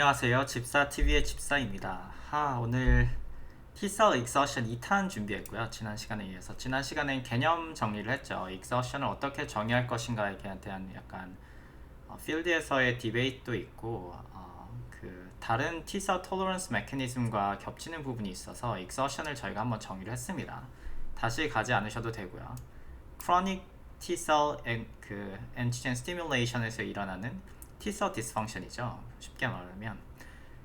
안녕하세요. 집사TV의 집사입니다. 오늘 Tcell Exhaustion 2탄 준비했고요. 지난 시간에 이어서 지난 시간엔 개념 정리를 했죠. Exhaustion을 어떻게 정의할 것인가에 대한 약간 필드에서의 디베이트도 있고 그 다른 Tcell Tolerance Mechanism과 겹치는 부분이 있어서 Exhaustion을 저희가 한번 정의를 했습니다. 다시 가지 않으셔도 되고요. Chronic Tcell Antigen Stimulation에서 일어나는 Tcell Dysfunction이죠. 쉽게 말하면.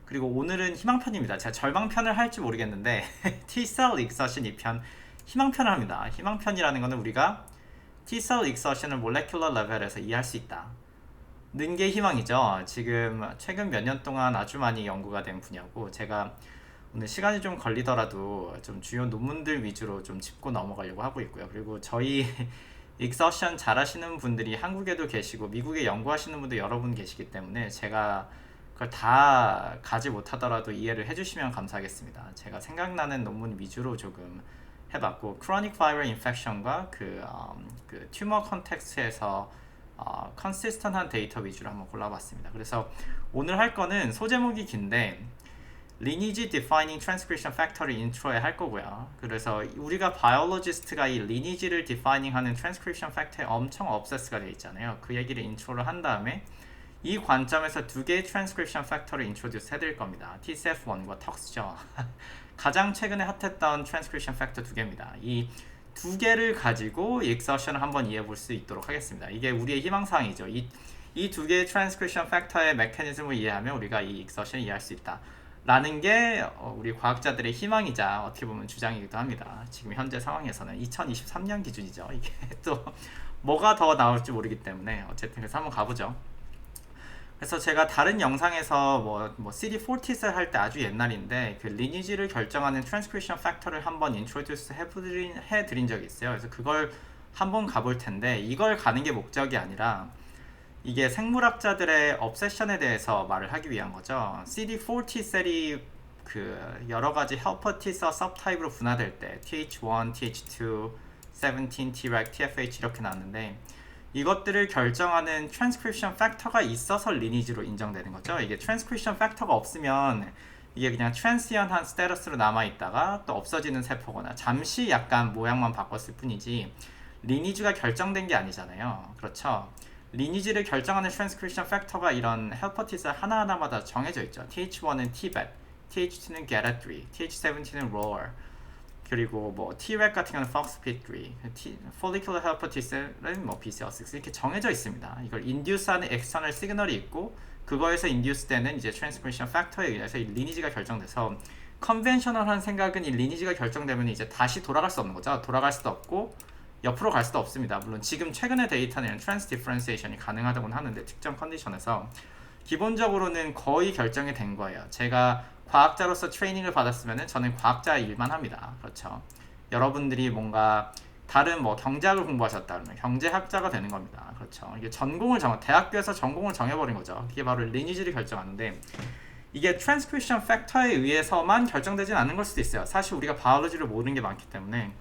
그리고 오늘은 희망편입니다. 제가 절망편을 할지 모르겠는데 Tcell Exhaustion 2편 희망편을 합니다. 희망편이라는 것은 우리가 Tcell Exhaustion을 molecular level에서 이해할 수 있다 는 게 희망이죠. 지금 최근 몇 년 동안 아주 많이 연구가 된 분야고, 제가 오늘 시간이 좀 걸리더라도 좀 주요 논문들 위주로 좀 짚고 넘어가려고 하고 있고요. 그리고 저희 익서션 잘 하시는 분들이 한국에도 계시고 미국에 연구하시는 분도 여러 분 계시기 때문에 제가 그걸 다 가지 못하더라도 이해를 해주시면 감사하겠습니다. 제가 생각나는 논문 위주로 조금 해봤고, chronic viral infection과 그 튜머 컨텍스트에서 컨시스턴한 데이터 위주로 한번 골라봤습니다. 그래서 오늘 할 거는 소제목이 긴데 lineage defining transcription factor를 인트로에 할 거고요. 그래서 우리가 바이올로지스트가 이 lineage를 defining 하는 transcription factor에 엄청 obsess가 되어 있잖아요. 그 얘기를 인트로를 한 다음에 이 관점에서 두 개의 transcription factor를 introduce 해드릴 겁니다. TCF1과 TOX죠. 가장 최근에 핫했던 transcription factor 두 개입니다. 이 두 개를 가지고 exhaustion을 한번 이해해 볼 수 있도록 하겠습니다. 이게 우리의 희망사항이죠. 이 두 개의 transcription factor의 메커니즘을 이해하면 우리가 이 exhaustion을 이해할 수 있다 라는 게 우리 과학자들의 희망이자 어떻게 보면 주장이기도 합니다. 지금 현재 상황에서는 2023년 기준이죠. 이게 또 뭐가 더 나올지 모르기 때문에 어쨌든 그래서 한번 가보죠. 그래서 제가 다른 영상에서 뭐 CD4 T셀 할 때 아주 옛날인데 그 리니지를 결정하는 트랜스크립션 팩터를 한번 인트로듀스 해드린 적이 있어요. 그래서 그걸 한번 가볼 텐데, 이걸 가는 게 목적이 아니라 이게 생물학자들의 obsession에 대해서 말을 하기 위한 거죠. CD4 T셀이 그 여러 가지 helper T셀 subtype로 분화될 때 TH1, TH2, 17, Treg, TFH 이렇게 나왔는데, 이것들을 결정하는 transcription factor가 있어서 리니지로 인정되는 거죠. 이게 transcription factor가 없으면 이게 그냥 transient한 스테러스로 남아있다가 또 없어지는 세포거나 잠시 약간 모양만 바꿨을 뿐이지 리니지가 결정된 게 아니잖아요. 그렇죠? 리니지를 결정하는 transcription factor가 이런 helper T셀 하나하나마다 정해져 있죠. TH1은 TBET, TH2는 GATA3, TH17은 ROR, 그리고 뭐 Treg 같은 경우는 FOXP3, follicular helper T셀은 뭐 BCL6 이렇게 정해져 있습니다. 이걸 induce하는 external 시그널이 있고 그거에서 induce 되는 이제 transcription factor에 의해서 이 리니지가 결정돼서, 컨벤셔널한 생각은 이 리니지가 결정되면 이제 다시 돌아갈 수 없는 거죠. 돌아갈 수도 없고 옆으로 갈 수도 없습니다. 물론 지금 최근의 데이터는 트랜스 디퍼런시에이션이 가능하다고는 하는데 특정 컨디션에서 기본적으로는 거의 결정이 된 거예요. 제가 과학자로서 트레이닝을 받았으면 저는 과학자 일만 합니다. 그렇죠. 여러분들이 뭔가 다른 뭐 경제학을 공부하셨다 그러면 경제학자가 되는 겁니다. 그렇죠. 이게 대학교에서 전공을 정해버린 거죠. 이게 바로 리니지를 결정하는데, 이게 트랜스크립션 팩터에 의해서만 결정되진 않는 걸 수도 있어요. 사실 우리가 바이올로지를 모르는 게 많기 때문에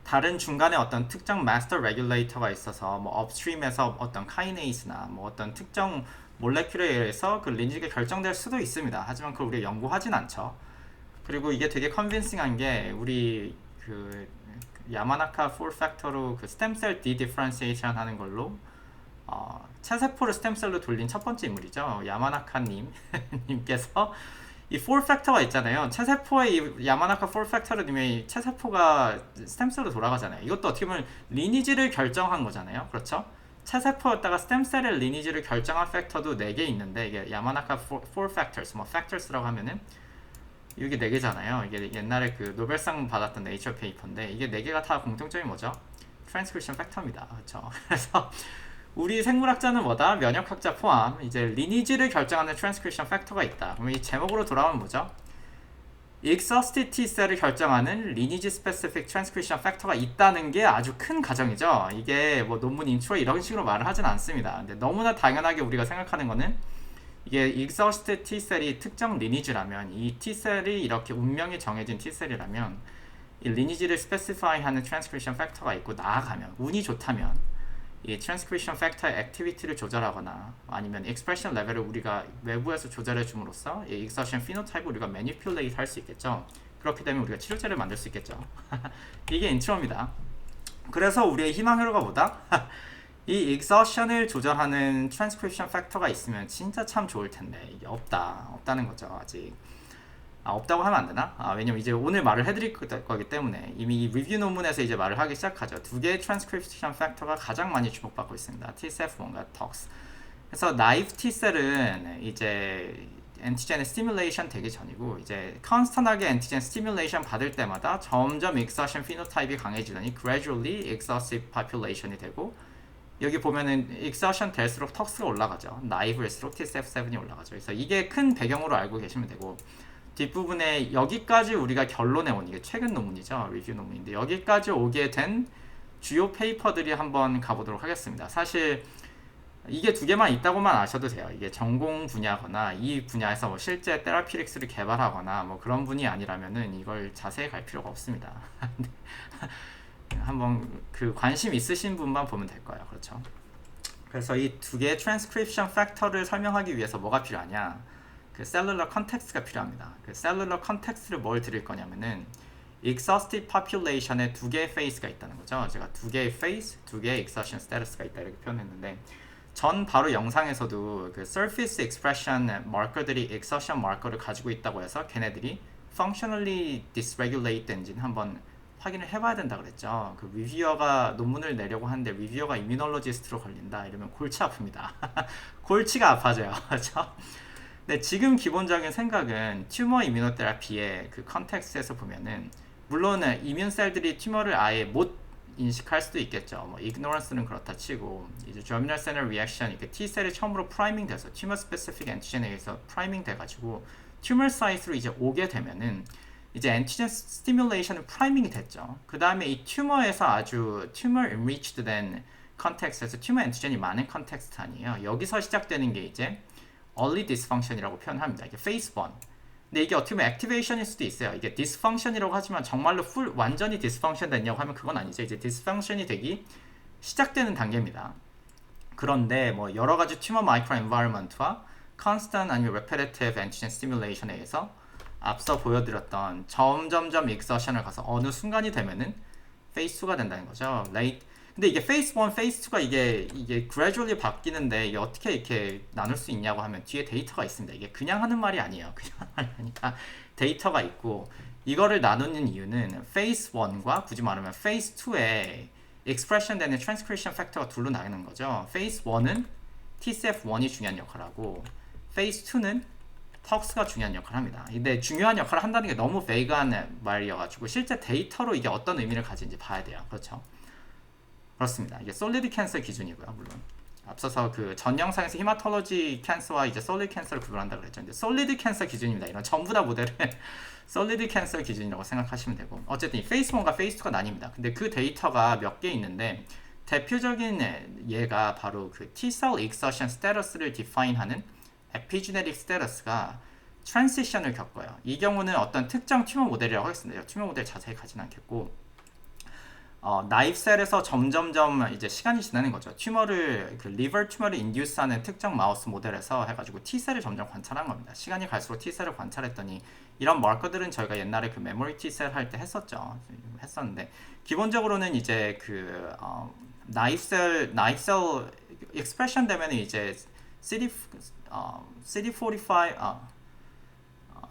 다른 중간에 어떤 특정 마스터 레귤레이터가 있어서 뭐 업스트림에서 어떤 카이네이스나 뭐 어떤 특정 몰레큘에 의해서 그 리니지가 결정될 수도 있습니다. 하지만 그걸 우리가 연구하진 않죠. 그리고 이게 되게 컨빈싱한 게 우리 그 야마나카 4팩터로 그 스템셀 디디퍼런시에이션 하는 걸로 체세포를 스템셀로 돌린 첫 번째 인물이죠. 야마나카 님께서 이 4팩터가 있잖아요. 체세포의 이 야마나카 4팩터를 넣으면 체세포가 스템셀로 돌아가잖아요. 이것도 어떻게 보면 리니지를 결정한 거잖아요. 그렇죠? 체세포였다가 스템셀의 리니지를 결정한 팩터도 4개 있는데, 이게 야마나카 4 factors, 뭐 factors라고 하면은 이게 4개잖아요. 이게 옛날에 그 노벨상 받았던 네이처 페이퍼인데, 이게 4개가 다 공통점이 뭐죠? 트랜스크립션 팩터입니다. 그렇죠? 그래서 우리 생물학자는 뭐다? 면역학자 포함 이제 리니지를 결정하는 트랜스크립션 팩터가 있다. 그럼 이 제목으로 돌아오면 뭐죠? exhausted T셀을 결정하는 lineage specific transcription factor가 있다는 게 아주 큰 가정이죠. 이게 뭐 논문 인트로에 이런 식으로 말을 하진 않습니다. 근데 너무나 당연하게 우리가 생각하는 거는, 이게 exhausted T셀이 특정 리니지라면, 이 T셀이 이렇게 운명이 정해진 T셀이라면 이 리니지를 스페시파이 하는 트랜스크립션 팩터가 있고, 나아가면 운이 좋다면 이 transcription factor의 activity를 조절하거나 아니면 expression 레벨을 우리가 외부에서 조절해 줌으로써 이 exhaustion phenotype을 우리가 manipulate 할 수 있겠죠. 그렇게 되면 우리가 치료제를 만들 수 있겠죠. 이게 인트로입니다. 그래서 우리의 희망 회로가 뭐다? 이 exhaustion을 조절하는 transcription factor가 있으면 진짜 참 좋을 텐데 이게 없다는 거죠. 아직 없다고 하면 안 되나? 왜냐면 이제 오늘 말을 해드릴 거기 때문에 이미 이 리뷰 논문에서 이제 말을 하기 시작하죠. 두 개의 transcription factor가 가장 많이 주목받고 있습니다. TCF1과 TOX. 그래서 naive T셀은 이제 엔티젠의 스티뮬레이션 되기 전이고 이제 컨스턴하게 엔티젠 스티뮬레이션 받을 때마다 점점 exhaustion phenotype이 강해지더니 gradually exhaustive population이 되고 여기 보면은 exhaustion 될수록 TOX가 올라가죠. naive일수록 TCF7이 올라가죠. 그래서 이게 큰 배경으로 알고 계시면 되고 뒷부분에 여기까지 우리가 결론에 온 이게 최근 논문이죠. 리뷰 논문인데 여기까지 오게 된 주요 페이퍼들이 한번 가보도록 하겠습니다. 사실 이게 두 개만 있다고만 아셔도 돼요. 이게 전공 분야거나 이 분야에서 뭐 실제 테라피릭스를 개발하거나 뭐 그런 분이 아니라면은 이걸 자세히 갈 필요가 없습니다. 한번 그 관심 있으신 분만 보면 될 거예요. 그렇죠? 그래서 이 두 개의 트랜스크립션 팩터를 설명하기 위해서 뭐가 필요하냐? 그 셀룰러 컨텍스트가 필요합니다. 그 셀룰러 컨텍스트를 뭘 드릴 거냐면은 exhaustive population에 두 개의 페이스가 있다는 거죠. 제가 두 개의 페이스, 두 개의 exhaustion status가 있다 이렇게 표현했는데 전 바로 영상에서도 그 surface expression marker들이 exhaustion marker를 가지고 있다고 해서 걔네들이 functionally dysregulate 된지는 한번 확인을 해봐야 된다 그랬죠. 그 리뷰어가 논문을 내려고 하는데 리뷰어가 이뮤놀로지스트로 걸린다 이러면 골치 아픕니다. 골치가 아파져요. 그렇죠? 네, 지금 기본적인 생각은 튜머 이뮤노테라피의 그 컨텍스트에서 보면은 물론 이뮨셀들이 튜머를 아예 못 인식할 수도 있겠죠. 뭐 ignorance는 그렇다 치고 이제 germinal cell reaction 이렇게 T셀이 처음으로 프라이밍 돼서 튜머 스페시픽 엔티젠에 의해서 프라이밍 돼 가지고 튜머 사이트로 이제 오게 되면은 이제 엔티젠 스티뮬레이션은 프라이밍이 됐죠. 그 다음에 이 튜머에서 아주 튜머 enriched 된 컨텍스트에서 튜머 엔티젠이 많은 컨텍스트 아니에요. 여기서 시작되는 게 이제 early dysfunction이라고 표현합니다. 이게 phase 1. 근데 이게 어떻게 보면 activation일 수도 있어요. 이게 dysfunction이라고 하지만 정말로 완전히 dysfunction 됐냐고 하면 그건 아니죠. 이제 dysfunction이 되기 시작되는 단계입니다. 그런데 뭐 여러 가지 tumor microenvironment와 constant 아니면 repetitive antigen stimulation에 의해서 앞서 보여드렸던 점점점 exhaustion을 가서 어느 순간이 되면은 phase 2가 된다는 거죠. 근데 이게 phase 1, phase 2가 이게 gradually 바뀌는데 이게 어떻게 이렇게 나눌 수 있냐고 하면 뒤에 데이터가 있습니다. 이게 그냥 하는 말이 아니에요. 그냥 하는 말이 아니라 데이터가 있고 이거를 나누는 이유는 phase 1과 굳이 말하면 phase 2에 expression 되는 transcription factor가 둘로 나뉘는 거죠. phase 1은 TCF1이 중요한 역할을 하고 phase 2는 TOX가 중요한 역할을 합니다. 근데 중요한 역할을 한다는 게 너무 vague한 말이어가지고 실제 데이터로 이게 어떤 의미를 가지는지 봐야 돼요. 그렇죠? 그렇습니다. 이게 솔리드 캔서 기준이고요. 물론 앞서서 그 전 영상에서 히마톨로지 캔서와 이제 솔리드 캔서를 구분한다고 그랬죠. 근데 솔리드 캔서 기준입니다. 이런 전부 다 모델을 솔리드 캔서 기준이라고 생각하시면 되고 어쨌든 이 페이스 1과 페이스 2가 나뉩니다. 근데 그 데이터가 몇 개 있는데 대표적인 예가 바로 그 T-cell exhaustion status를 define하는 epigenetic status가 transition을 겪어요. 이 경우는 어떤 특정 튜머 모델이라고 하겠습니다. 튜머 모델 자세히 가진 않겠고 나이프셀에서 점점점 이제 시간이 지나는 거죠. 튜머를 그 리버 튜머를 인듀스하는 특정 마우스 모델에서 해가지고 T셀을 점점 관찰한 겁니다. 시간이 갈수록 T셀을 관찰했더니 이런 마커들은 저희가 옛날에 그 메모리 T셀 할 때 했었는데 기본적으로는 이제 그 나이프셀 익스프레션 되면 이제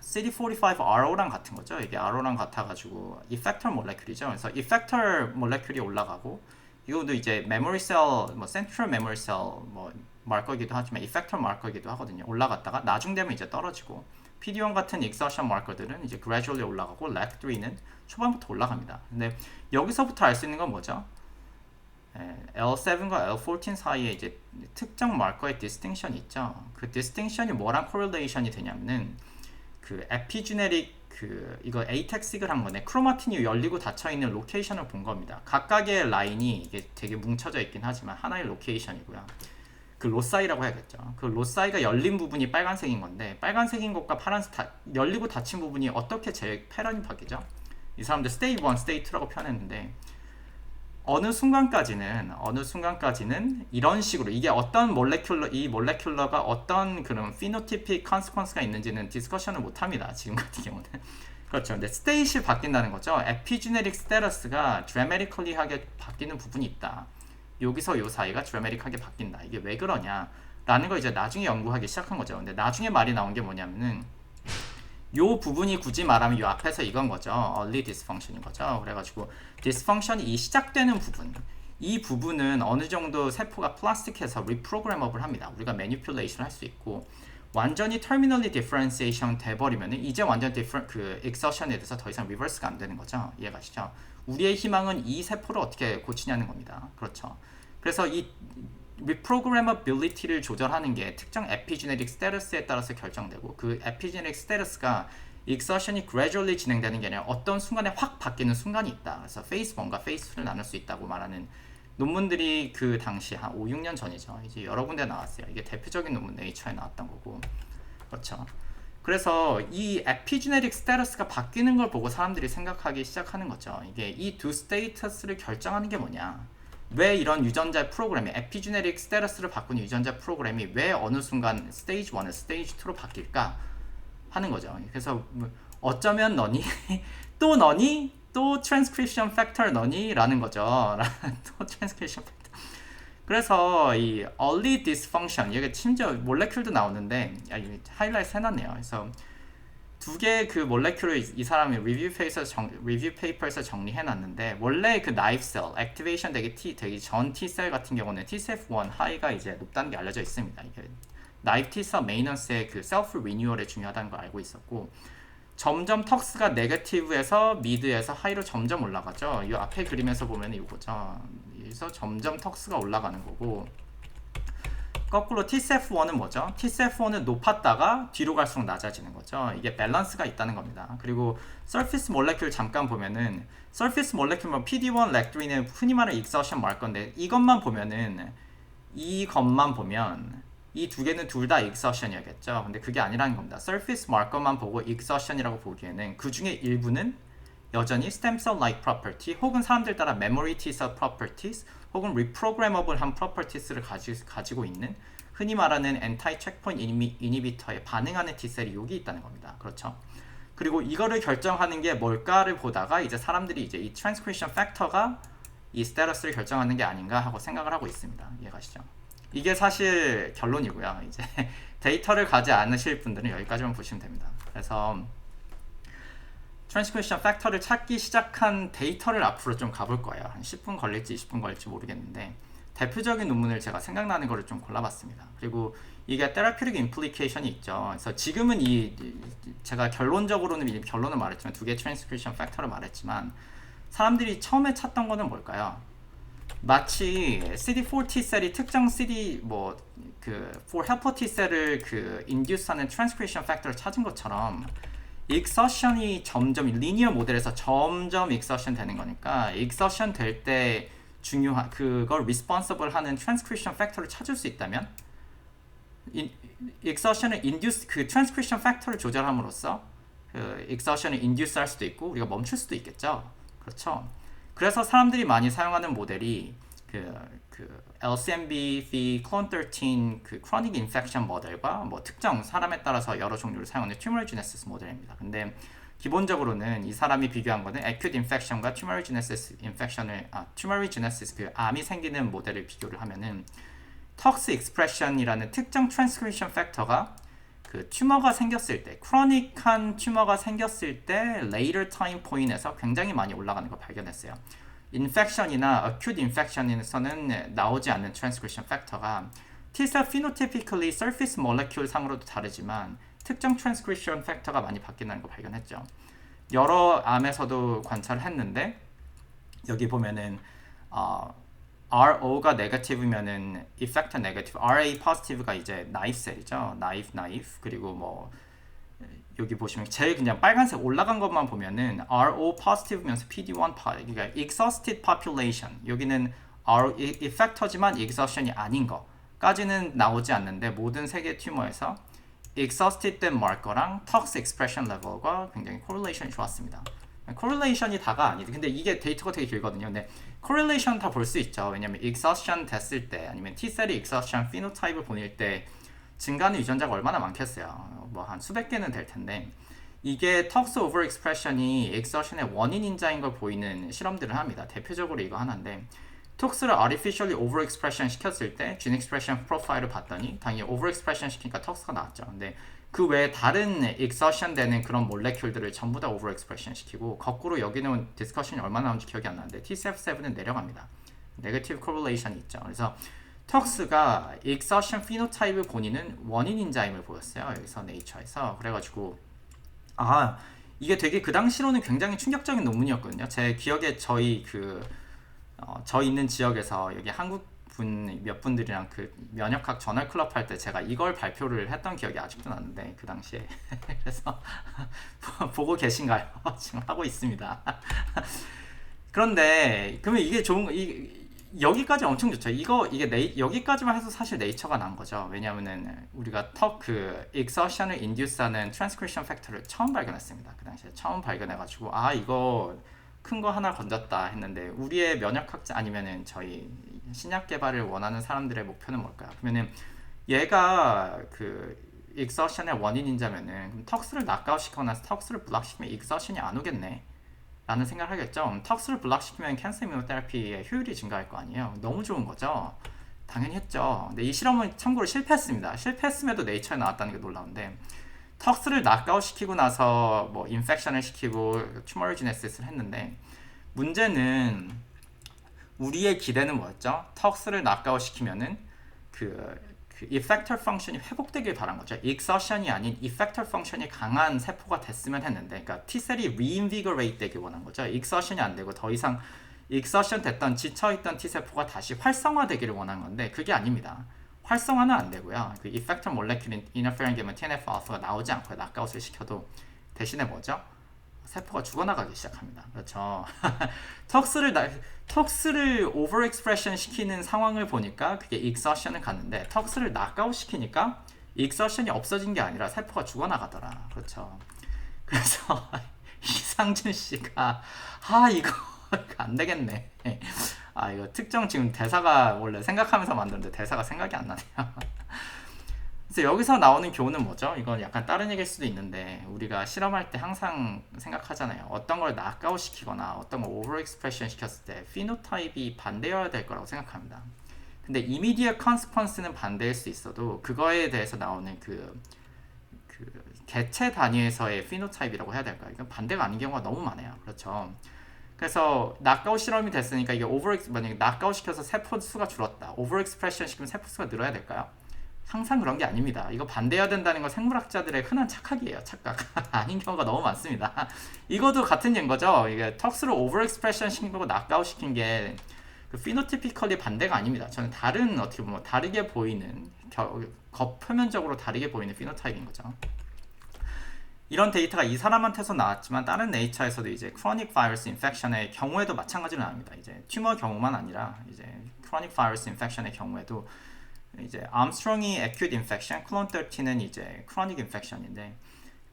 CD45RO랑 같은 거죠. 이게 RO랑 같아가지고 이펙터 몰레큘이죠. 그래서 이펙터 몰레큘이 올라가고 이것도 이제 메모리 셀, 뭐 센트럴 메모리 셀 뭐 마커이기도 하지만 이펙터 마커이기도 하거든요. 올라갔다가 나중되면 이제 떨어지고 PD1 같은 익서션 마커들은 이제 gradually 올라가고 LAC3는 초반부터 올라갑니다. 근데 여기서부터 알 수 있는 건 뭐죠? L7과 L14 사이에 이제 특정 마커의 디스팅션이 있죠. 그 디스팅션이 뭐랑 코릴레이션이 되냐면은 그 에피지네릭 그 이거 에이텍식을 한 거네. 크로마틴이 열리고 닫혀 있는 로케이션을 본 겁니다. 각각의 라인이 이게 되게 뭉쳐져 있긴 하지만 하나의 로케이션이고요. 그 로사이라고 해야겠죠. 그 로사이가 열린 부분이 빨간색인 건데 빨간색인 것과 파란색 열리고 닫힌 부분이 어떻게 제 패런이 바뀌죠? 이 사람들 스테이 1, 스테이 2라고 표현했는데 어느 순간까지는 이런 식으로 이게 어떤 이 몰레큘러가 어떤 그런 피노티픽 컨시퀀스가 있는지는 디스커션을 못 합니다. 지금 같은 경우는. 그렇죠. 근데 스테이시 바뀐다는 거죠. 에피지네릭 스테러스가 드라마티컬리하게 바뀌는 부분이 있다. 여기서 요 사이가 드라마틱하게 바뀐다. 이게 왜 그러냐? 라는 걸 이제 나중에 연구하기 시작한 거죠. 근데 나중에 말이 나온 게 뭐냐면은 요 부분이 굳이 말하면 요 앞에서 이건 거죠. early dysfunction인 거죠. 그래가지고 dysfunction이 시작되는 부분, 이 부분은 어느 정도 세포가 플라스틱해서 리프로그래머블 합니다. 우리가 매니플레이션 할 수 있고 완전히 terminally differentiation 돼버리면은 이제 완전 그 exertion에 대해서 더 이상 리버스가 안 되는 거죠. 이해가시죠? 우리의 희망은 이 세포를 어떻게 고치냐는 겁니다. 그렇죠. 그래서 이 reprogrammability를 조절하는 게 특정 epigenetic status에 따라서 결정되고 그 epigenetic status가 exertion이 gradually 진행되는 게 아니라 어떤 순간에 확 바뀌는 순간이 있다. 그래서 phase 1과 phase 2를 나눌 수 있다고 말하는 논문들이 그 당시 한 5, 6년 전이죠. 이제 여러 군데 나왔어요. 이게 대표적인 논문 네이처에 나왔던 거고. 그렇죠. 그래서 이 epigenetic status가 바뀌는 걸 보고 사람들이 생각하기 시작하는 거죠. 이게 이 두 스테이터스를 결정하는 게 뭐냐. 왜 이런 유전자 프로그램이 에피지네틱 스테러스를 바꾸는 유전자 프로그램이 왜 어느 순간 스테이지 1을 스테이지 2로 바뀔까 하는 거죠. 그래서 어쩌면 너니? 또 너니? 또 트랜스크립션 팩터 너니? 라는 거죠. 또 트랜스크립션 팩터. 그래서 이 early dysfunction 이게 심지어 몰레큘도 나오는데 하이라이트 해놨네요. 그래서 두 개의 그 몰레큘을 이 사람이 리뷰 페이퍼에서 정리해놨는데 원래 그 나이프 셀, 액티베이션 되기 전 T셀 같은 경우는 TCF1 하이가 이제 높다는 게 알려져 있습니다. 이게 나이프 T셀 메이넌스의 그 셀프 리뉴얼에 중요하다는 걸 알고 있었고 점점 턱스가 네거티브에서 미드에서 하이로 점점 올라가죠. 이 앞에 그림에서 보면 이거죠. 그래서 점점 턱스가 올라가는 거고 거꾸로 TCF1은 뭐죠? TCF1은 높았다가 뒤로 갈수록 낮아지는 거죠. 이게 밸런스가 있다는 겁니다. 그리고 surface molecule 잠깐 보면은 surface molecule 뭐 PD1, 렉트린은 흔히 말하는 exertion marker인데 이것만 보면 이 두 개는 둘 다 exertion이었겠죠. 근데 그게 아니라는 겁니다. surface marker만 보고 exertion이라고 보기에는 그 중에 일부는 여전히 stem cell like property 혹은 사람들 따라 memory T cell properties 혹은 reprogrammable한 properties를 가지고 있는 흔히 말하는 anti-checkpoint inhibitor에 반응하는 T셀이 여기 있다는 겁니다. 그렇죠? 그리고 이거를 결정하는 게 뭘까를 보다가 이제 사람들이 이제 이 transcription factor가 이 스테러스를 결정하는 게 아닌가 하고 생각을 하고 있습니다. 이해가시죠? 이게 사실 결론이고요. 이제 데이터를 가지 않으실 분들은 여기까지만 보시면 됩니다. 그래서 트랜스크립션 팩터를 찾기 시작한 데이터를 앞으로 좀 가볼 거예요. 한 10분 걸릴지 20분 걸릴지 모르겠는데 대표적인 논문을 제가 생각나는 거를 좀 골라봤습니다. 그리고 이게 테라피틱 임플리케이션이 있죠. 그래서 지금은 제가 결론적으로는 결론을 말했지만 두 개의 트랜스크립션 팩터를 말했지만 사람들이 처음에 찾던 거는 뭘까요? 마치 CD4 T셀이 특정 CD 그 4 helper T셀을 그 induce하는 트랜스크립션 팩터를 찾은 것처럼 exertion이 점점 리니어 모델에서 점점 exertion 되는 거니까 exertion 될 때 중요한 그걸 responsible 하는 transcription factor를 찾을 수 있다면 exertion을 induce 그 transcription factor를 조절함으로써 그 exertion을 induce 할 수도 있고 우리가 멈출 수도 있겠죠. 그렇죠. 그래서 사람들이 많이 사용하는 모델이 그 LCMV clone 13 그 chronic infection 모델과 뭐 특정 사람에 따라서 여러 종류를 사용하는 tumorigenesis 모델입니다. 근데 기본적으로는 이 사람이 비교한 거는 acute infection과 tumorigenesis tumorigenesis 그 암이 생기는 모델을 비교를 하면은 tox expression이라는 특정 transcription factor가 그 튜머가 생겼을 때, 크로닉한 튜머가 생겼을 때 later time point에서 굉장히 많이 올라가는 걸 발견했어요. 인펙션이나 acute infection에서는 나오지 않는 transcription factor가 T셀 phenotypically surface molecule 상으로도 다르지만 특정 transcription factor가 많이 바뀐다는 걸 발견했죠. 여러 암에서도 관찰을 했는데 여기 보면은 RO가 네거티브면은 effector 네거티브, RA positive가 이제 나이프 셀이죠. 나이프 그리고 뭐 여기 보시면 제일 그냥 빨간색 올라간 것만 보면은 RO positive면서 PD1 그러니까 exhausted population 여기는 effector지만 exhaustion이 아닌 거까지는 나오지 않는데 모든 세계 튜머에서 exhausted 된 마커랑 tox expression level과 굉장히 correlation이 좋았습니다. correlation이 다가 아니지. 근데 이게 데이터가 되게 길거든요. 근데 correlation 다 볼 수 있죠. 왜냐면 exhaustion 됐을 때 아니면 T셀이 exhaustion phenotype을 보낼 때 증가하는 유전자가 얼마나 많겠어요. 뭐 한 수백 개는 될 텐데 이게 턱스 오버익스프레션이 exhaustion의 원인인자인 걸 보이는 실험들을 합니다. 대표적으로 이거 하나인데 톡스를 artificially overexpression 시켰을 때 gene expression 프로파일을 봤더니 당연히 overexpression 시키니까 톡스가 나왔죠. 근데 그 외에 다른 exhaustion 되는 그런 몰레큘들을 전부 다 overexpression 시키고 거꾸로 여기는 디스커션이 얼마나 나온지 기억이 안 나는데 TCF7은 내려갑니다. 네거티브 코릴레이션이 있죠. 그래서 턱스가 exhaustion 피노타입을 본인은 원인인자임을 보였어요. 여기서 네이처에서. 그래가지고 이게 되게 그 당시로는 굉장히 충격적인 논문이었거든요. 제 기억에 저 있는 지역에서 여기 한국 분 몇 분들이랑 그 면역학 저널 클럽 할 때 제가 이걸 발표를 했던 기억이 아직도 나는데 그 당시에 그래서 보고 계신가요? 지금 하고 있습니다. 그런데 그러면 이게 여기까지 엄청 좋죠. 이게 여기까지만 해서 사실 네이처가 난 거죠. 왜냐하면은 우리가 그 exhaustion을 induce하는 transcription factor를 처음 발견했습니다. 그 당시에 처음 발견해가지고 이거 큰 거 하나 건졌다 했는데 우리의 면역학자 아니면은 저희 신약 개발을 원하는 사람들의 목표는 뭘까요? 그러면은 얘가 그 exhaustion의 원인인자면은 그럼 턱스를 낙아웃시키거나 턱스를 블락시키면 exhaustion이 안 오겠네 라는 생각을 하겠죠. 턱스를 블락시키면 캔서 이뮤노테라피의 효율이 증가할 거 아니에요. 너무 좋은 거죠. 당연히 했죠. 근데 이 실험은 참고로 실패했습니다. 실패했음에도 네이처에 나왔다는 게 놀라운데 턱스를 낙아웃시키고 나서 뭐 인펙션을 시키고 튜머리지네시스를 했는데 문제는 우리의 기대는 뭐였죠? 턱스를 낙아웃시키면은 그 effector function이 회복되길 바란 거죠. exhaustion이 아닌 effector function이 강한 세포가 됐으면 했는데, 그러니까 T셀이 reinvigorate 되길 원한 거죠. exhaustion이 안 되고 더 이상 exhaustion 됐던 지쳐있던 T세포가 다시 활성화되기를 원한 건데 그게 아닙니다. 활성화는 안 되고요. 그 effector molecule interferon 게임은 TNF-alpha가 나오지 않고요. 낙아웃을 시켜도 대신에 뭐죠? 세포가 죽어나가기 시작합니다. 그렇죠. 턱스를 overexpression 시키는 상황을 보니까 그게 exhaustion을 갔는데 턱스를 knockout 시키니까 exhaustion이 없어진 게 아니라 세포가 죽어나가더라. 그렇죠. 그래서 이상준 씨가 이거 안 되겠네. 이거 특정 지금 대사가 원래 생각하면서 만드는데 대사가 생각이 안 나네요. 그래서 여기서 나오는 교훈은 뭐죠? 이건 약간 다른 얘기일 수도 있는데 우리가 실험할 때 항상 생각하잖아요. 어떤 걸 낙아웃 시키거나 어떤 걸 오버익스프레션 시켰을 때 피노타입이 반대여야 될 거라고 생각합니다. 근데 immediate consequence는 반대일 수 있어도 그거에 대해서 나오는 그 개체 단위에서의 피노타입이라고 해야 될까요? 이건 반대가 아닌 경우가 너무 많아요. 그렇죠. 그래서 낙아웃 실험이 됐으니까 이게 만약에 낙아웃 시켜서 세포 수가 줄었다. 오버익스프레션 시키면 세포 수가 늘어야 될까요? 항상 그런 게 아닙니다. 이거 반대해야 된다는 건 생물학자들의 흔한 착각이에요. 착각. 아닌 경우가 너무 많습니다. 이것도 같은 예인 거죠. 이게 턱스를 오버익스프레션 시킨 거고 낙아웃 시킨 게 그 피노티피컬리 반대가 아닙니다. 저는 다른 어떻게 보면 다르게 보이는 겉표면적으로 다르게 보이는 피노타입인 거죠. 이런 데이터가 이 사람한테서 나왔지만 다른 네이처에서도 이제 크로닉 바이러스 인펙션의 경우에도 마찬가지로 나옵니다. 이제 튜머 경우만 아니라 이제 크로닉 바이러스 인펙션의 경우에도 이제 암스트롱이 acute infection, 클론 13은 이제 chronic infection인데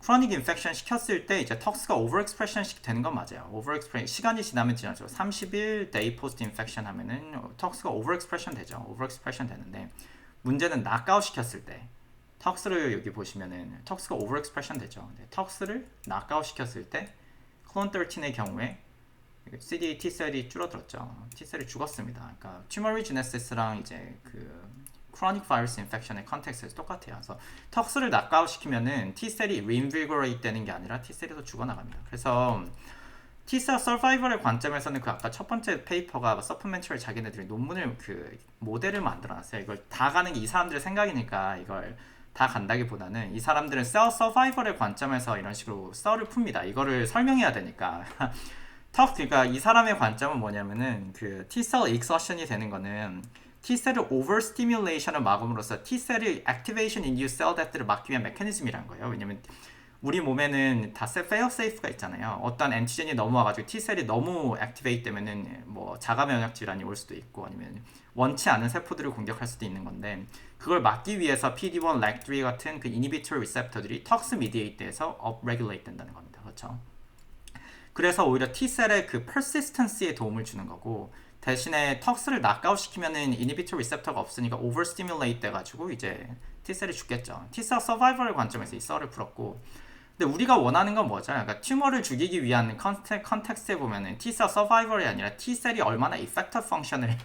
chronic infection 시켰을 때 이제 턱스가 overexpression 되는 건 맞아요. overexpression 시간이 지나면 지나죠. 30일 day post infection 하면은 턱스가 overexpression 되죠. overexpression 되는데 문제는 knockout 시켰을 때 턱스를 여기 보시면은 턱스가 overexpression 되죠. 턱스를 knockout 시켰을 때 클론 13의 경우에 CD T셀이 줄어들었죠. T셀이 죽었습니다. 그러니까 튜머리지네시스랑 이제 그 크로닉 바이러스 인펙션의 컨텍스트에서 똑같아요. 그래서 턱스를 낙아웃 시키면은 T셀이 reinvigorate 되는 게 아니라 T셀이 더 죽어나갑니다. 그래서 T셀 서바이벌의 관점에서는 그 아까 첫 번째 페이퍼가 서프멘처리 자기네들이 논문을 그 모델을 만들어놨어요. 이걸 다 가는 게 이 사람들의 생각이니까 이걸 다 간다기보다는 이 사람들은 셀 서바이벌의 관점에서 이런 식으로 썰을 풉니다. 이거를 설명해야 되니까. 그러니까 이 사람의 관점은 뭐냐면은 그 T셀 exhaustion이 되는 거는 T셀을 overstimulation을 막음으로써 T셀을 activation induced cell death를 막기 위한 메커니즘이란 거예요. 왜냐면 우리 몸에는 다 fail-safe가 있잖아요. 어떤 엔티젠이 넘어와가지고 T셀이 너무 activate 되면은 뭐 자가 면역 질환이 올 수도 있고 아니면 원치 않은 세포들을 공격할 수도 있는 건데 그걸 막기 위해서 PD-1, LAG3 같은 그 inhibitory receptor들이 tox mediate에서 upregulate 된다는 겁니다. 그렇죠? 그래서 오히려 T셀의 그 persistency에 도움을 주는 거고, 대신에 턱스를 낙아웃 시키면은 이니비토 리셉터가 없으니까 오버스티뮬레이트 돼가지고 이제 T셀이 죽겠죠. T셀 서바이벌 관점에서 이 썰을 풀었고, 근데 우리가 원하는 건 뭐죠? 그러니까 튜머를 죽이기 위한 컨텍스트에 보면은 T셀 서바이벌이 아니라 T셀이 얼마나 이펙터 펑션을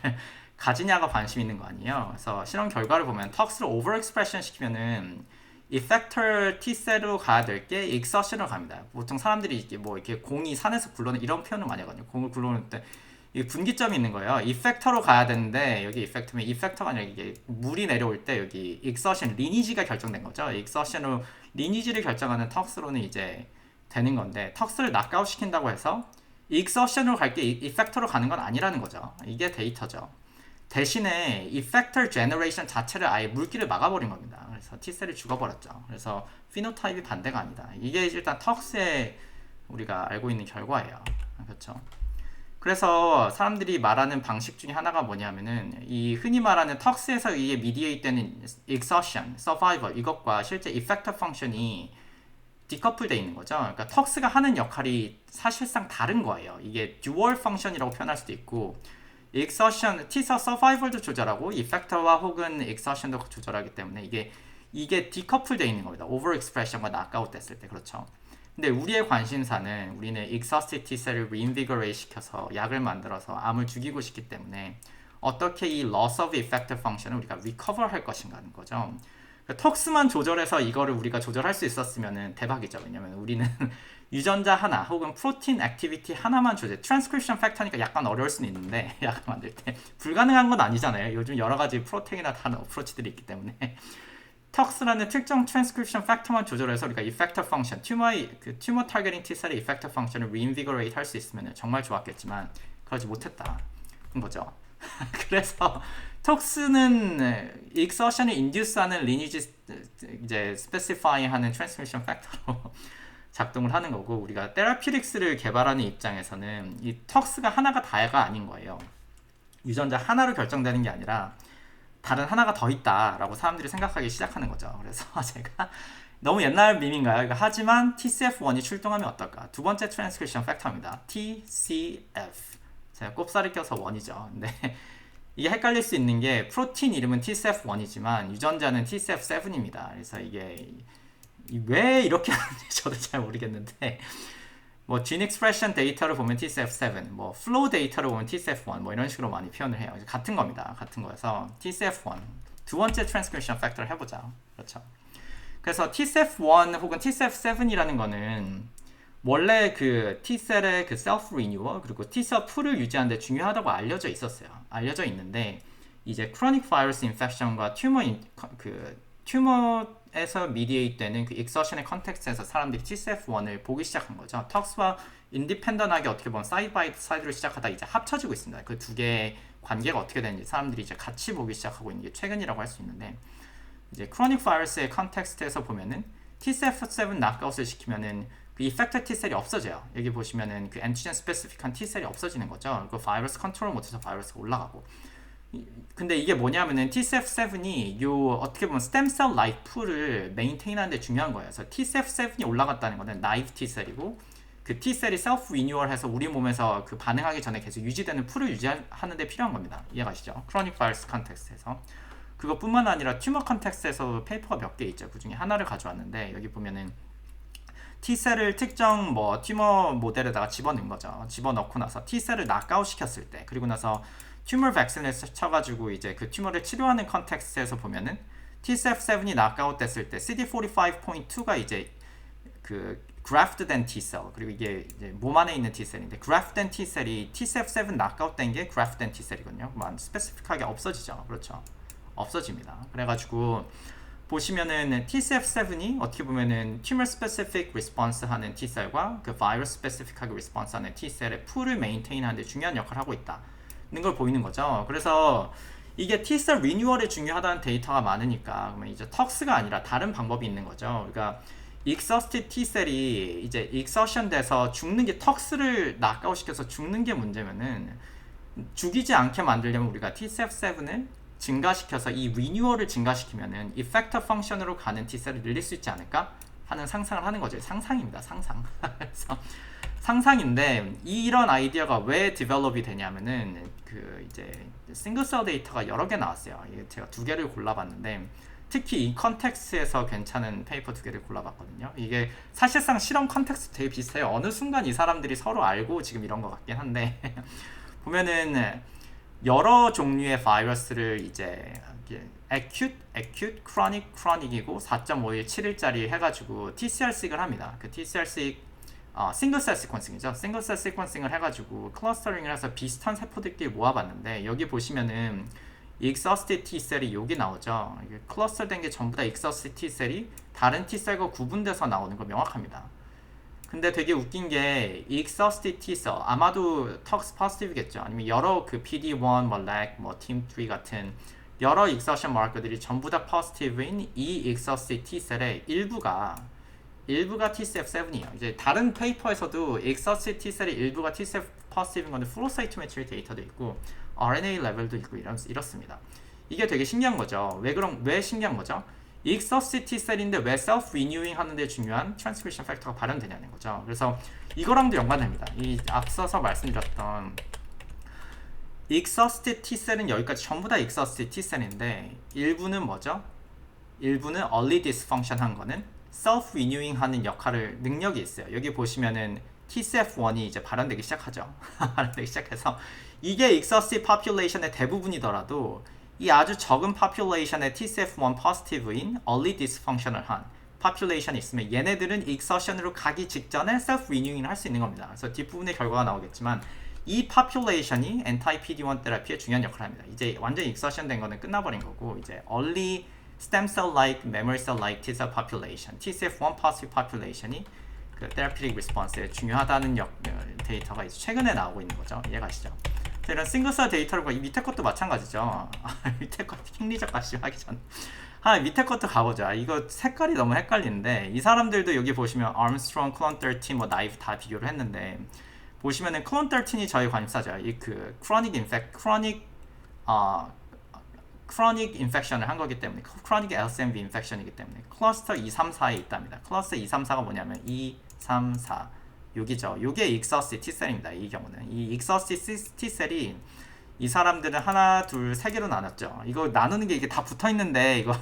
가지냐가 관심 있는 거 아니에요. 그래서 실험 결과를 보면 턱스를 오버 익스프레션 시키면은 이펙터 T셀로 가야 될 게 익서션으로 갑니다. 보통 사람들이 이렇게 뭐 이렇게 공이 산에서 굴러는 이런 표현을 많이 하거든요. 공을 굴러오는 때 이 분기점이 있는 거예요. 이펙터로 가야 되는데 여기 이펙터면 이펙터가 아니라 이게 물이 내려올 때 여기 익서션 리니지가 결정된 거죠. 익서션으로 리니지를 결정하는 턱스로는 이제 되는 건데 턱스를 낙아웃 시킨다고 해서 익서션으로 갈 게 이펙터로 가는 건 아니라는 거죠. 이게 데이터죠. 대신에 이펙터 제너레이션 자체를 아예 물기를 막아버린 겁니다. 그래서 T셀이 죽어버렸죠. 그래서 피노타입이 반대가 아니다. 이게 일단 턱스에 우리가 알고 있는 결과예요. 그렇죠? 그래서 사람들이 말하는 방식 중에 하나가 뭐냐면은 이 흔히 말하는 턱스에서 이게 미디에이트되는 exhaustion, survival 이것과 실제 effector function이 디커플 돼 있는 거죠. 그러니까 턱스가 하는 역할이 사실상 다른 거예요. 이게 dual function이라고 표현할 수도 있고 exhaustion, T셀 survival도 조절하고 effector와 혹은 exhaustion도 조절하기 때문에 이게 디커플 돼 있는 겁니다. overexpression과 knockout 됐을 때 그렇죠. 근데 우리의 관심사는 우리는 exhausted T셀을 reinvigorate 시켜서 약을 만들어서 암을 죽이고 싶기 때문에 어떻게 이 loss of effector function을 우리가 recover 할 것인가 하는 거죠. 턱스만 조절해서 이거를 우리가 조절할 수 있었으면 대박이죠. 왜냐면 우리는 유전자 하나 혹은 프로틴 액티비티 하나만 조절, 트랜스크립션 팩터니까 약간 어려울 수는 있는데 약을 만들 때 불가능한 건 아니잖아요. 요즘 여러 가지 프로테인이나 다른 어프로치들이 있기 때문에 턱스라는 특정 트랜스크립션 팩터만 조절해서 우리가 이펙터 펑션, 튜머 타겟팅 T셀의 이펙터 펑션을 reinvigorate 할 수 있으면 정말 좋았겠지만 그러지 못했다. 그런 거죠. 그래서 턱스는 exhaustion을 induce하는 lineage 이제 specify하는 transcription factor로 작동을 하는 거고 우리가 therapeutics를 개발하는 입장에서는 이 턱스가 하나가 다가 아닌 거예요. 유전자 하나로 결정되는 게 아니라 다른 하나가 더 있다라고 사람들이 생각하기 시작하는 거죠. 그래서 제가 너무 옛날 밈인가요? 하지만 TCF1이 출동하면 어떨까? 두 번째 트랜스크립션 팩터입니다. TCF. 제가 꼽살이 껴서 1이죠. 근데 이게 헷갈릴 수 있는 게 프로틴 이름은 TCF1이지만 유전자는 TCF7입니다. 그래서 이게 왜 이렇게 하는지 저도 잘 모르겠는데 뭐 gene expression 데이터를 보면 TCF7, 뭐 flow 데이터를 보면 TCF1 뭐 이런 식으로 많이 표현을 해요. 같은 겁니다. 같은 거여서 TCF1 두 번째 transcription factor를 해보자. 그렇죠. 그래서 TCF1 혹은 TCF7이라는 거는 원래 그 T셀의 그 self renewal 그리고 T셀 풀을 유지하는 데 중요하다고 알려져 있었어요. 알려져 있는데 이제 chronic virus infection과 튜머에서 mediate 되는 그 exhaustion의 컨텍스트에서 사람들이 TCF1을 보기 시작한 거죠. 턱스와 인디펜던하게 어떻게 보면 사이드 바이 사이드로 시작하다 이제 합쳐지고 있습니다. 그 두 개의 관계가 어떻게 되는지 사람들이 이제 같이 보기 시작하고 있는 게 최근이라고 할 수 있는데 이제 chronic virus의 컨텍스트에서 보면은 TCF7 낙아웃을 시키면은 그 이펙터 T셀이 없어져요. 여기 보시면은 그 엔티젠 스페시픽한 T셀이 없어지는 거죠. 그 바이러스 컨트롤 못해서 바이러스가 올라가고. 근데 이게 뭐냐면은 TCF7이 요 어떻게 보면 스템셀 라이프 풀을 메인테인 하는 데 중요한 거예요. 그래서 TCF7이 올라갔다는 거는 나이브 T셀이고 그 T셀이 셀프 리뉴얼 해서 우리 몸에서 그 반응하기 전에 계속 유지되는 풀을 유지하는 데 필요한 겁니다. 이해가시죠? 크로닉 바이러스 컨텍스트에서. 그것뿐만 아니라 튜머 컨텍스트에서 페이퍼가 몇 개 있죠. 그 중에 하나를 가져왔는데 여기 보면은 T셀을 특정 뭐 튜머 모델에다가 집어넣은 거죠. 집어넣고 나서 T셀을 낙아웃 시켰을 때 그리고 나서 튜머 백신을 쳐가지고 이제 그 튜머를 치료하는 컨텍스트에서 보면은 TCF7이 낙아웃 됐을 때 CD45.2가 이제 그 grafted T셀 그리고 이게 이제 몸 안에 있는 T셀인데 grafted T셀이 TCF7 낙아웃 된 게 grafted T셀이거든요. 스페시픽하게 없어지죠. 그렇죠. 없어집니다. 그래가지고 보시면은 TCF7이 어떻게 보면은 tumor specific response 하는 T셀과 그 virus specific하게 response 하는 T셀의 풀을 메인테인 하는 데 중요한 역할을 하고 있다는 걸 보이는 거죠. 그래서 이게 T셀 리뉴얼에 중요하다는 데이터가 많으니까 그러면 이제 턱스가 아니라 다른 방법이 있는 거죠. 그러니까 exhausted T셀이 이제 exhaustion 돼서 죽는 게 턱스를 낙아웃 시켜서 죽는 게 문제면은 죽이지 않게 만들려면 우리가 TCF7을 증가시켜서 이 리뉴얼을 증가시키면은 이펙터 펑션으로 가는 T셀을 늘릴 수 있지 않을까 하는 상상을 하는 거죠. 상상입니다. 상상. 그래서 상상인데 이런 아이디어가 왜 디벨롭이 되냐면은 그 이제 싱글 셀 데이터가 여러 개 나왔어요. 이게 제가 두 개를 골라봤는데 특히 이 컨텍스트에서 괜찮은 페이퍼 두 개를 골라봤거든요. 이게 사실상 실험 컨텍스트 되게 비슷해요. 어느 순간 이 사람들이 서로 알고 지금 이런 것 같긴 한데 보면은 여러 종류의 바이러스를 이제 acute, chronic이고 4.5일, 7일짜리 해가지고 TCR-seq을 합니다. 그 TCR-seq 싱글셀 시퀀싱이죠. 싱글셀 시퀀싱을 해가지고 클러스터링을 해서 비슷한 세포들끼리 모아봤는데 여기 보시면은 exhausted T셀이 여기 나오죠. 이게 클러스터된 게 전부 다 exhausted T셀이 다른 T셀과 구분돼서 나오는 거 명확합니다. 근데 되게 웃긴 게 exhausted T셀 아마도 tox positive겠죠. 아니면 여러 그 PD1, 뭐 LAC, 뭐 TIM3 같은 여러 exhaustion 마커들이 전부 다 positive인 이 exhausted T셀의 일부가 TCF7이에요. 이제 다른 페이퍼에서도 exhausted T셀의 일부가 TCF positive인 건데 flow cytometry 데이터도 있고 RNA 레벨도 있고 이렇습니다. 이게 되게 신기한 거죠. 왜 신기한 거죠? exhausted T셀인데 왜 self-renewing 하는데 중요한 transcription factor가 발현되냐는 거죠. 그래서 이거랑도 연관됩니다. 이 앞서서 말씀드렸던 exhausted T셀은 여기까지 전부 다 exhausted T셀인데 일부는 뭐죠? 일부는 early dysfunction 한 거는 self-renewing 하는 능력이 있어요. 여기 보시면은 TCF1이 이제 발현되기 시작하죠. 발현되기 시작해서 이게 exhausted population의 대부분이더라도 이 아주 적은 population의 TCF1 positive인 early dysfunctional한 population이 있으면 얘네들은 exhaustion으로 가기 직전에 self-renewing을 할 수 있는 겁니다. 그래서 뒷부분의 결과가 나오겠지만 이 population이 anti-PD-1 테라피에 중요한 역할을 합니다. 이제 완전히 exhaustion 된 거는 끝나버린 거고 이제 early stem cell-like, memory cell-like T-cell population, TCF1 positive population이 그 therapeutic response에 중요하다는 데이터가 이제 최근에 나오고 있는 거죠. 이해가시죠? 이런 싱글셀 데이터를 이 밑에 것도 마찬가지죠. 밑에 것 킹리적 가시 하기 전. 밑에 것도 가보자. 이거 색깔이 너무 헷갈리는데 이 사람들도 여기 보시면 Armstrong, Clone 13, 뭐 나이브 다 비교를 했는데 보시면은 Clone 13이 저희 관심사죠. 이 그 chronic infection을 한 거기 때문에 chronic LCMV infection이기 때문에 클러스터 2, 3, 4에 있답니다. 클러스터 2, 3, 4가 뭐냐면 2, 3, 4 여기죠. 요게 exhausted T셀입니다. 이 경우는 이 exhausted T셀이 이 사람들은 하나, 둘, 세 개로 나눴죠. 이거 나누는 게 이게 다 붙어 있는데 이거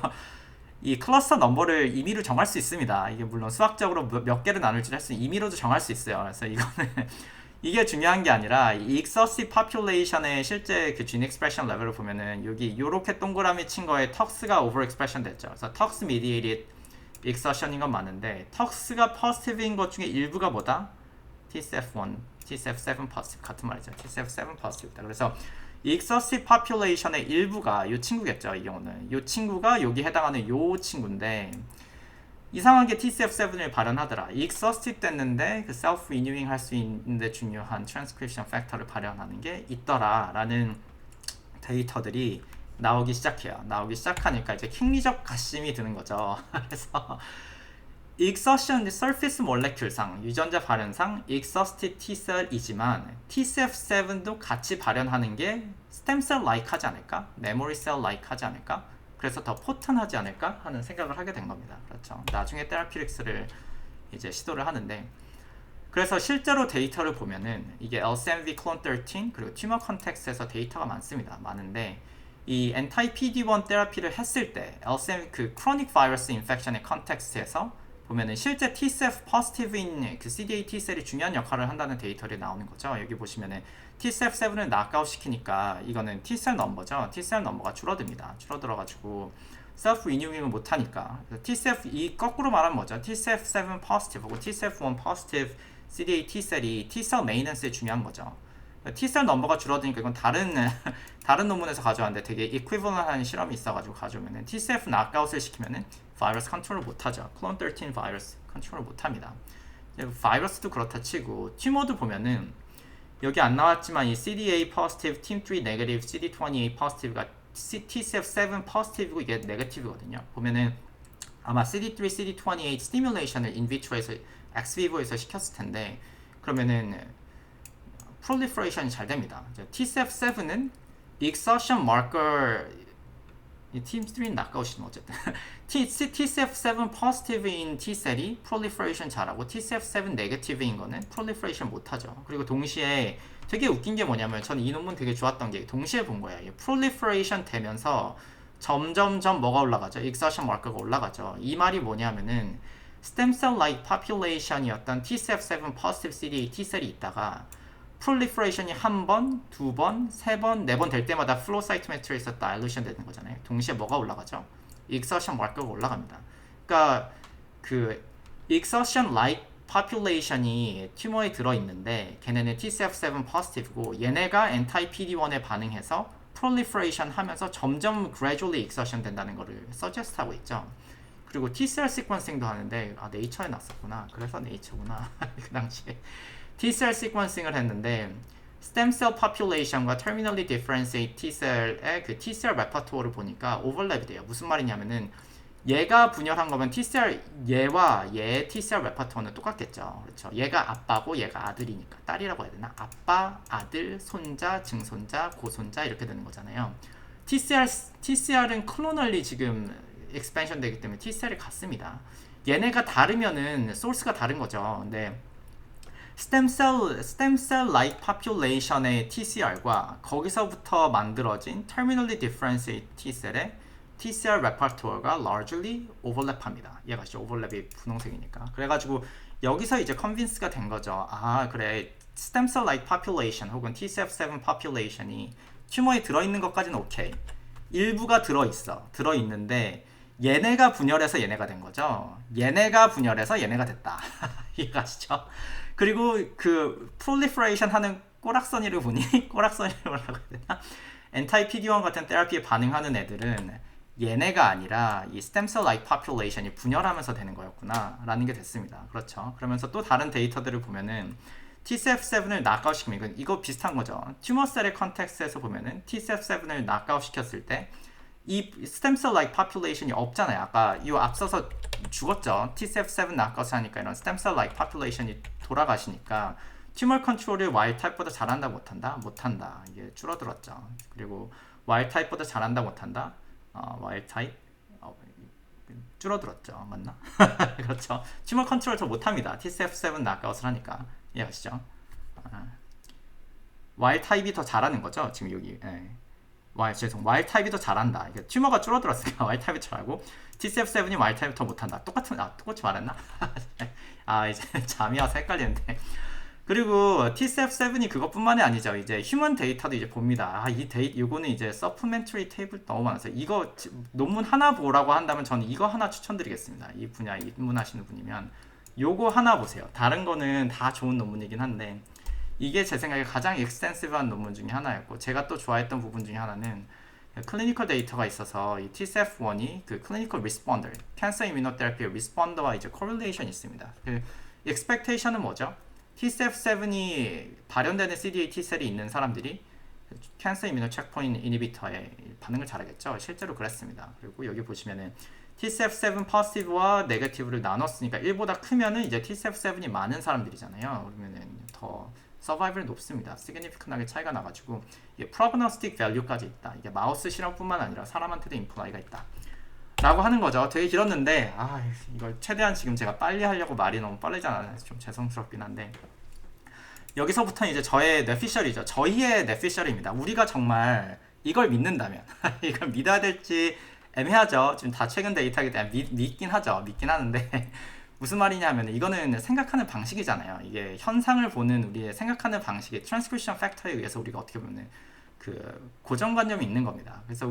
이 클러스터 넘버를 임의로 정할 수 있습니다. 이게 물론 수학적으로 몇 개를 나눌지 할 수 임의로도 정할 수 있어요. 그래서 이거는 이게 중요한 게 아니라 이 exhausted population의 실제 그 gene expression 레벨을 보면은 여기 요렇게 동그라미 친 거에 tox가 overexpression 됐죠. 그래서 tox mediated exhaustion인 건 맞는데 tox가 positive인 것 중에 일부가 뭐다? TCF1, TCF7 positive 같은 말이죠. TCF7 positive다. 그래서 exhausted population의 일부가 이 친구겠죠. 이 경우는 이 친구가 여기 해당하는 이 친구인데 이상하게 TCF7을 발현하더라. exhausted 됐는데 그 self-renewing 할 수 있는데 중요한 transcription factor를 발현하는 게 있더라 라는 데이터들이 나오기 시작해요. 나오기 시작하니까 이제 킹리적 가심이 드는 거죠. 그래서 exhaustion surface molecule상 유전자 발현상 exhausted T셀이지만 TCF7도 같이 발현하는 게 stem cell like 하지 않을까? memory cell like 하지 않을까? 그래서 더 포텐하지 않을까 하는 생각을 하게 된 겁니다. 그렇죠. 나중에 테라피릭스를 이제 시도를 하는데 그래서 실제로 데이터를 보면은 이게 LCMV clone 13 그리고 튜머 컨텍스트에서 데이터가 많은데 이 anti-PD-1 테라피를 했을 때 LCMV 그 chronic virus infection의 컨텍스트에서 보면은 실제 T셀 positive인 그 CD8 T셀이 중요한 역할을 한다는 데이터를 나오는 거죠. 여기 보시면은 TCF7을 낙아웃 시키니까 이거는 T셀 넘버죠. T셀 넘버가 줄어듭니다. 줄어들어가지고 self-renewing을 못하니까 TCF 이 거꾸로 말하면 뭐죠? TCF7 positive하고 TCF1 positive CD8 T셀이 T셀 maintenance에 중요한 거죠. T셀 넘버가 줄어드니까 이건 다른 논문에서 가져왔는데 되게 equivalent한 실험이 있어가지고 가져오면은 TCF 낙아웃을 시키면은 바이러스 컨트롤을 못하죠. 클론 13 바이러스 컨트롤을 못합니다. 바이러스도 그렇다 치고 튜머도 보면은 여기 안 나왔지만 이 CD8 positive, TIM3 negative, CD28 positive가 TCF7 positive고 이게 negative거든요. 보면은 아마 CD3, CD28 스티뮬레이션을 인비트로에서 엑스비보에서 시켰을 텐데 그러면은 proliferation이 잘 됩니다. TCF7은 exhaustion marker 이 T3는 낙아웃이지만 어쨌든 TCF7 positive인 T셀이 proliferation 잘하고 TCF7 negative인 거는 proliferation 못하죠. 그리고 동시에 되게 웃긴 게 뭐냐면 저는 이 논문 되게 좋았던 게 동시에 본 거예요. proliferation 되면서 점점점 뭐가 올라가죠? exertion marker가 올라가죠. 이 말이 뭐냐면은 stem cell like population이었던 TCF7 positive CD8 T셀이 있다가 proliferation이 한 번, 두 번, 세 번, 네 번 될 때마다 flow cytometr에서 dilution 되는 거잖아요. 동시에 뭐가 올라가죠? exertion marker가 올라갑니다. 그러니까 그 exertion like population이 튜머에 들어있는데 걔네는 TCF7 positive고 얘네가 anti-PD-1에 반응해서 proliferation 하면서 점점 gradually exertion 된다는 거를 suggest 하고 있죠. 그리고 Tcell sequencing도 하는데 네이처에 났었구나. 그래서 네이처구나. 그 당시에 Tcell sequencing을 했는데 stem cell population과 terminally differentiate Tcell의 그 Tcell repertoire를 보니까 overlap이 돼요. 무슨 말이냐면은 얘가 분열한 거면 Tcell 얘와 얘의 Tcell repertoire는 똑같겠죠. 그렇죠. 얘가 아빠고 얘가 아들이니까 딸이라고 해야 되나? 아빠, 아들, 손자, 증손자, 고손자 이렇게 되는 거잖아요. TCR은 클로널리 지금 expansion 되기 때문에 Tcell이 같습니다. 얘네가 다르면은 소스가 다른 거죠. 근데 stem cell like population의 TCR과 거기서부터 만들어진 terminally differentiated Tcell의 TCR repertoire가 largely overlap합니다. 얘가 진짜 overlap이 분홍색이니까. 그래가지고 여기서 이제 convince가 된 거죠. 아 그래 stem cell like population 혹은 TCF7 population이 튜머에 들어있는 것까지는 오케이. 일부가 들어있는데 얘네가 분열해서 얘네가 된 거죠. 얘네가 분열해서 얘네가 됐다. 이해가시죠? 그리고 그 proliferation 하는 꼬락서니를 보니 꼬락서니라고 해야 되나? anti-PD-1 같은 테라피에 반응하는 애들은 얘네가 아니라 이 stem cell like population이 분열하면서 되는 거였구나 라는 게 됐습니다. 그렇죠. 그러면서 또 다른 데이터들을 보면은 TCF7을 낙아웃시키면 이거 비슷한 거죠. 튜머셀의 컨텍스트에서 보면은 TCF7을 낙아웃시켰을 때 이 stem cell like population이 없잖아요. 아까 이 앞서서 죽었죠. TCF7 낙아웃 하니까 이런 stem cell like population이 돌아가시니까 튜머 컨트롤을 와일드 타입보다 잘한다 못한다? 못한다. 이게 줄어들었죠. 그리고 와일드 타입보다 잘한다 못한다? 와일드 타입 줄어들었죠. 맞나? 그렇죠. 튜머 컨트롤 더 못합니다. TCF7 낙아웃을 하니까 이해하시죠? 와일드 타입이 더 잘하는 거죠. 지금 여기 와일드 타입이 더 잘한다. 이게 튜머가 줄어들었으니까 와일드 타입이 잘하고 TCF7이 와일드 타입이 더 못한다. 똑같이 말했나? 이제 잠이 와서 헷갈리는데. 그리고 TCF7이 그것뿐만이 아니죠. 이제 휴먼 데이터도 이제 봅니다. 이거는 이제 서플멘터리 테이블 너무 많아서 이거 논문 하나 보라고 한다면 저는 이거 하나 추천드리겠습니다. 이 분야 입문하시는 분이면 요거 하나 보세요. 다른 거는 다 좋은 논문이긴 한데 이게 제 생각에 가장 익스텐시브한 논문 중에 하나였고 제가 또 좋아했던 부분 중에 하나는 클리니컬 데이터가 있어서 이 TCF1이 그 클리니컬 리스폰더, 캔서 이뮤노테라피의 리스폰더와 이제 코릴레이션이 있습니다. 그 expectation은 뭐죠? TCF7이 발현되는 CD8 T셀이 있는 사람들이 캔서 이뮤노 체크포인트 이니비터에 반응을 잘하겠죠. 실제로 그랬습니다. 그리고 여기 보시면은 TCF7 positive와 negative를 나눴으니까 1보다 크면은 이제 TCF7이 많은 사람들이잖아요. 그러면은 더 서바이벌이 높습니다. significant하게 차이가 나가지고 이게 prognostic value까지 있다. 이게 마우스 실험뿐만 아니라 사람한테도 인플라이가 있다. 라고 하는 거죠. 되게 길었는데 이걸 최대한 지금 제가 빨리 하려고 말이 너무 빠르지 않아서 좀 죄송스럽긴 한데 여기서부터는 이제 저의 뇌피셜이죠. 저희의 뇌피셜입니다. 우리가 정말 이걸 믿는다면 이걸 믿어야 될지 애매하죠. 지금 다 최근 데이터이기 때문에 믿긴 하는데 무슨 말이냐면 이거는 생각하는 방식이잖아요. 이게 현상을 보는 우리의 생각하는 방식의 트랜스크립션 팩터에 의해서 우리가 어떻게 보면 그 고정관념이 있는 겁니다. 그래서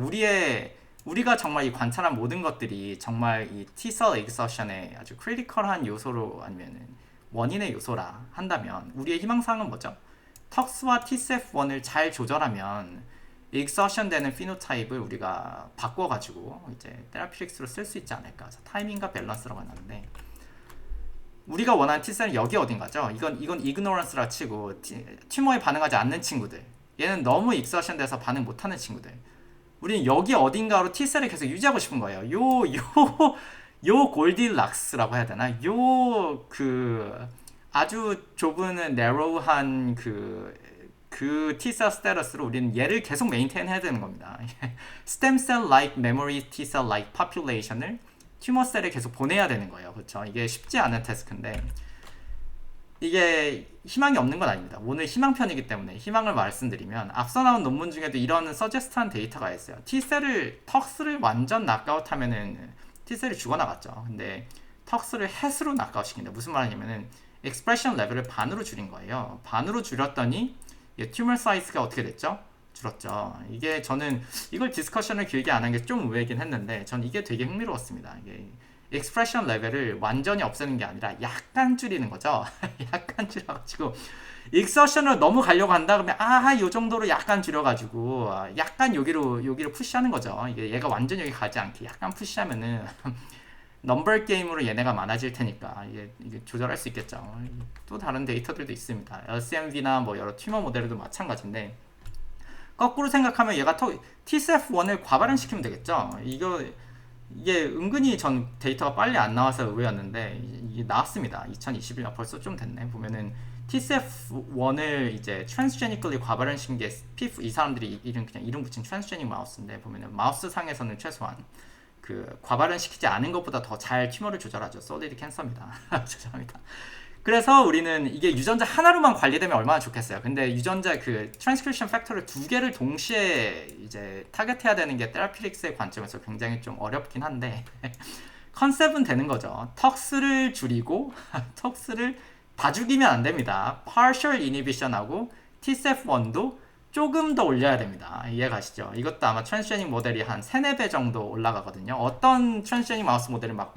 우리가 정말 이 관찰한 모든 것들이 정말 이 Tcell exhaustion의 아주 크리티컬한 요소로 아니면 원인의 요소라 한다면 우리의 희망사항은 뭐죠? 턱스와 TCF1을 잘 조절하면 exhaustion 되는 피노타입을 우리가 바꿔가지고 이제 테라피틱스로 쓸 수 있지 않을까. 타이밍과 밸런스라고 하는데 우리가 원하는 T셀은 여기 어딘가죠? 이건 ignorance라 치고 튜머에 반응하지 않는 친구들. 얘는 너무 exhaustion 돼서 반응 못하는 친구들. 우리는 여기 어딘가로 T셀을 계속 유지하고 싶은 거예요. 요 골디락스라고 해야 되나? 요 그 아주 좁은 narrow한 그 그 T셀 스테러스로 우리는 얘를 계속 메인테인 해야 되는 겁니다. 스템셀 like memory T셀 like population을 튜머 셀에 계속 보내야 되는 거예요. 그렇죠? 이게 쉽지 않은 태스크인데 이게 희망이 없는 건 아닙니다. 오늘 희망편이기 때문에 희망을 말씀드리면 앞서 나온 논문 중에도 이런 서제스트한 데이터가 있어요. T셀을 턱스를 완전 낙아웃하면은 T셀이 죽어나갔죠. 근데 턱스를 햇으로 낙아웃시킨다. 무슨 말이냐면은 expression 레벨을 반으로 줄인 거예요. 반으로 줄였더니 튜머 사이즈가 어떻게 됐죠? 줄었죠. 이게 저는 이걸 디스커션을 길게 안 한 게 좀 의외긴 했는데 전 이게 되게 흥미로웠습니다. 이게 익스프레션 레벨을 완전히 없애는 게 아니라 약간 줄이는 거죠. 약간 줄여가지고 익서션을 너무 가려고 한다 그러면 요 정도로 약간 줄여가지고 약간 여기로 푸시하는 거죠. 이게 얘가 완전 여기 가지 않게 약간 푸시하면은 넘버 게임으로 얘네가 많아질 테니까 이게 조절할 수 있겠죠. 또 다른 데이터들도 있습니다. LCMV나 뭐 여러 튜머 모델도 마찬가지인데 거꾸로 생각하면 얘가 TCF1을 과발현시키면 되겠죠. 이게 은근히 전 데이터가 빨리 안 나와서 의외였는데 이게 나왔습니다. 2021년 벌써 좀 됐네. 보면은 TCF1을 이제 트랜스제닉ally 과발현시킨 게 PIF 이 사람들이 그냥 이름 붙인 트랜스제닉 마우스인데 보면은 마우스 상에서는 최소한 그 과발현시키지 않은 것보다 더 잘 튜머를 조절하죠. 솔리드 캔서입니다. 죄송합니다. 그래서 우리는 이게 유전자 하나로만 관리되면 얼마나 좋겠어요. 근데 유전자 그 트랜스크립션 팩터를 두 개를 동시에 이제 타겟해야 되는 게 테라피릭스의 관점에서 굉장히 좀 어렵긴 한데 컨셉은 되는 거죠. 턱스를 줄이고 턱스를 다 죽이면 안 됩니다. partial inhibition하고 TCF1도 조금 더 올려야 됩니다. 이해가시죠? 이것도 아마 트랜스제닉 모델이 한 3, 4배 정도 올라가거든요. 어떤 트랜스제닉 마우스 모델이 막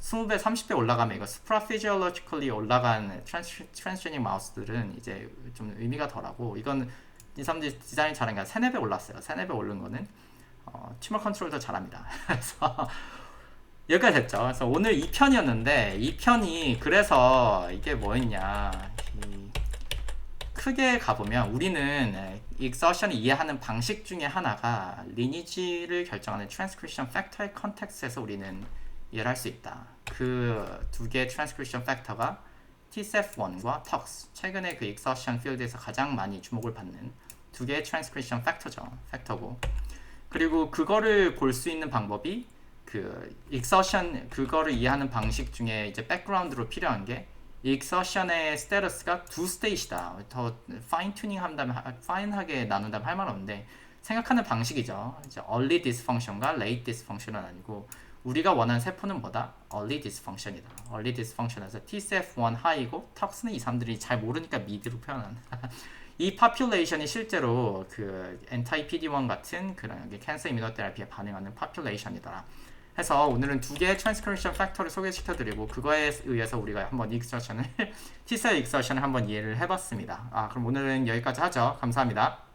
20배, 30배 올라가면 이거 supraPhysiologically 올라간 트랜스제닉 마우스들은 이제 좀 의미가 덜하고 이건 이 사람들이 디자인 잘한 게 3, 4배 올랐어요. 3, 4배 오른 거는 튜머 컨트롤 더 잘합니다. 그래서 여기까지 됐죠. 그래서 오늘 2편이었는데 2편이 그래서 이게 뭐였냐 크게 가보면 우리는 익서션이 이해하는 방식 중에 하나가 리니지를 결정하는 트랜스크립션 팩터의 컨텍스트에서 우리는 이해를 할 수 있다. 그 두 개의 트랜스크립션 팩터가 TCF1과 TOX 최근에 그 익서션 필드에서 가장 많이 주목을 받는 두 개의 트랜스크립션 팩터고 그리고 그거를 볼 수 있는 방법이 그 익서션 그거를 이해하는 방식 중에 이제 백그라운드로 필요한 게 익서션의 스테러스가 두 스테이시다. 더 파인 튜닝 한다면 파인하게 나눈다면 할 말 없는데 생각하는 방식이죠. 이제 early dysfunction과 late dysfunction은 아니고 우리가 원하는 세포는 뭐다? early dysfunction이다. early dysfunction에서 TCF1 하이고 턱스는 이 사람들이 잘 모르니까 미드로 표현한 이 population이 실제로 그 anti-PD-1 같은 그런 캔서 이뮤노테라피에 반응하는 population이다. 해서 오늘은 두 개의 트랜스크립션 팩터를 소개시켜드리고 그거에 의해서 우리가 한번 익서션을 T셀 익서션을 한번 이해를 해봤습니다. 그럼 오늘은 여기까지 하죠. 감사합니다.